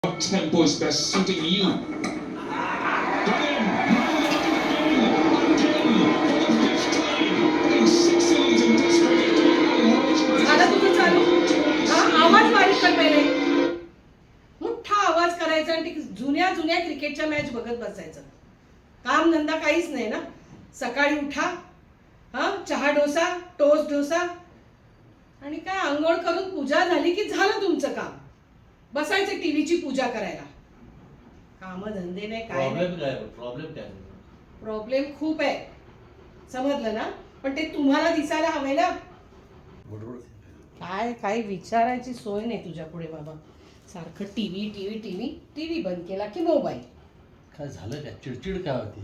Tempo is best suiting you. Got him! Again! For the fifth time! In 6 innings and desperate. झालं तुझं चालू? हा आवाज बारीक कर पहिले. मोठा आवाज करायचा आणि जुन्या जुन्या क्रिकेटच्या मॅच बघत बसायचं. काम धंदा काहीच नाही ना. सकाळी उठा, चहा डोसा, टोस्ट डोसा आणि काय आंघोळ करून पूजा झाली की झालं तुमचं काम. बसायचं टीव्हीची पूजा करायला. काम धंदे नाही काय प्रॉब्लेम खूप आहे, समजलं ना. पण ते तुम्हाला दिसायला हवे ना. काय काय विचारायची सोय नाही तुझ्या पुढे बाबा. सारखं टीव्ही टीव्ही टीव्ही टीव्ही बंद केला की मोबाईल. काय झालं काय? चिडचिड काय होती?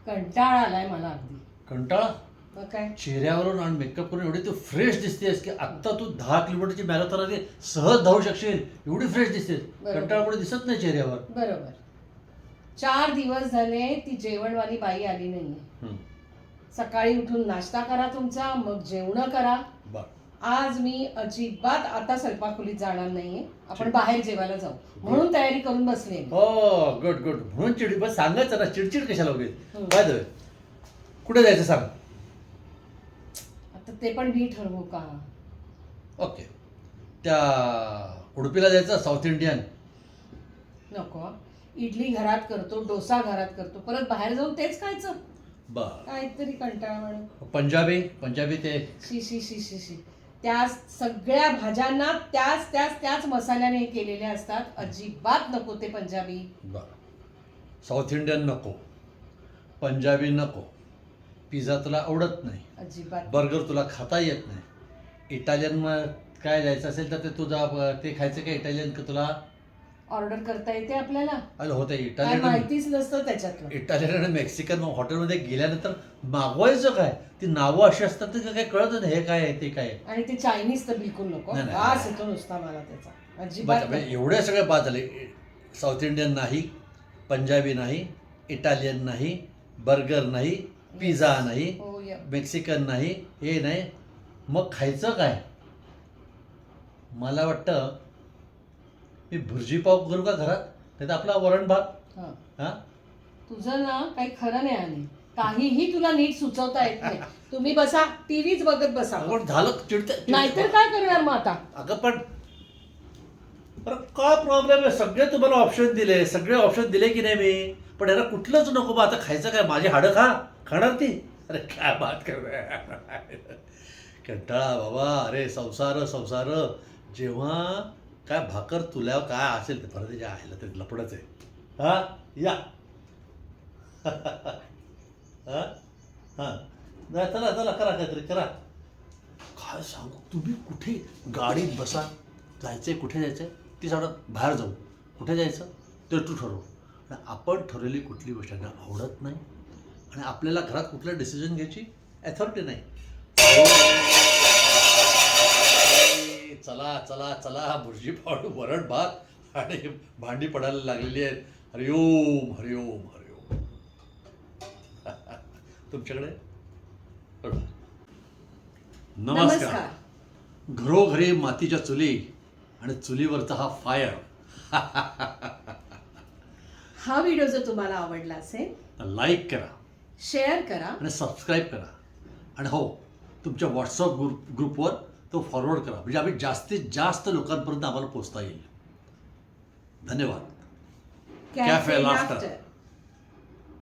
कंटाळा आलाय मला अगदी. कंटाळा? मग काय चेहऱ्यावरून आणि मेकअप करून एवढी तू फ्रेश दिसतेस की आत्ता तू 10 किलोमीटरची मॅरेथॉन आधी सहज धावू शकशील, एवढी फ्रेश दिसतेस. कंटाळा कुठे दिसत नाही चेहऱ्यावर. बरोबर. 4 दिवस झाले ती जेवणवाली बाई आली नाहीये. सकाळी उठून नाश्ता करा तुमचा, मग जेवण करा. आज मी अजिबात आता स्वयंपाकखोलीत जाणार नाहीये. आपण बाहेर जेवायला जाऊ म्हणून तयारी करून बसले. हो गुड गुड. म्हणून चिड बस सांगायचं ना, चिडचिड कशाला वगैरे. काय दे कुठे जायचं सांग. आता ते पण मी ठरवू का? ओके. त्या उडुपीला जायचं साऊथ इंडियन. नको. इडली घरात करतो, डोसा घरात करतो, परत बाहेर जाऊन तेच खायचं. काहीतरी कंटाळा म्हणून. पंजाबी ते शी शी शी शी शी त्या सगळ्या भाज्यांना त्याच मसाल्याने केलेल्या असतात. अजिबात नको ते पंजाबी. साऊथ इंडियन नको, पंजाबी नको, पिझ्झा तुला आवडत नाही अजिबात, बर्गर तुला खाता येत नाही. इटालियन काय जायचं असेल तर ते तुझा ते खायचं का इटालियन का तुला ऑर्डर करता येते आपल्याला? अरे होतं काय इटालियन. माहितीच नसतं त्याच्यातलं. इटालियन आणि मेक्सिकन हॉटेलमध्ये गेल्यानंतर मागवायचं काय, ती नावं अशी असतात तर काही कळत नाही हे काय आहे ते काय आहे. आणि ते चायनीज तर बिलकुल नको. वास येतो नुसता मला त्याचा. अजिबात. एवढे सगळे बाद झाले. साऊथ इंडियन नाही, पंजाबी नाही, इटालियन नाही, बर्गर नाही, पिझ्झा नाही, मेक्सिकन नाही, हे नाही. मग खायचं काय? मला वाटतं मी भुर्जी पाव करू का घरात, नाही तर आपला वरण भात. तुझं ना काही खरं नाही आले. काहीही तुला नीट सुचवता येत नाही. तुम्ही बसा टीव्हीच बघत बसा. झालं चिडत नाहीतर काय करणार मग आता? अगं पण काय प्रॉब्लेम आहे? सगळे तुम्हाला ऑप्शन दिले, सगळे ऑप्शन दिले की नाही मी. पण याला कुठलंच नको बा. आता खायचं काय? माझी हाडं खाणार ती. अरे काय बात कर. कंटाळा बाबा. अरे संसार जेव्हा काय भाकर तुल्यावर काय असेल ते परत त्याच्या आहे तरी लपडच आहे. या नाही चला करा काहीतरी करा. काय सांगू तुम्ही, कुठे गाडीत बसा, जायचंय कुठे जायचंय ती सांगा, बाहेर जाऊ कुठे जायचं ते तू ठरव. आणि आपण ठरवलेली कुठली गोष्ट आवडत नाही आणि आपल्याला घरात कुठलं डिसिजन घ्यायची अथॉरिटी नाही. चला भुर्जी पावडू वरण भात आणि भांडी पडायला लागलेली आहेत. हरिओम हरिओम हरिओम. तुमच्याकडे नमस्कार. घरोघरी मातीच्या चुली आणि चुलीवरचा हा फायर. हा व्हिडिओ जर तुम्हाला आवडला असेल तर लाईक करा, शेअर करा आणि सबस्क्राईब करा. आणि हो, तुमच्या व्हॉट्सअप ग्रुपवर तो फॉरवर्ड करा, म्हणजे आम्ही जास्तीत जास्त लोकांपर्यंत आम्हाला पोहोचता येईल. धन्यवाद. Cafe laughter.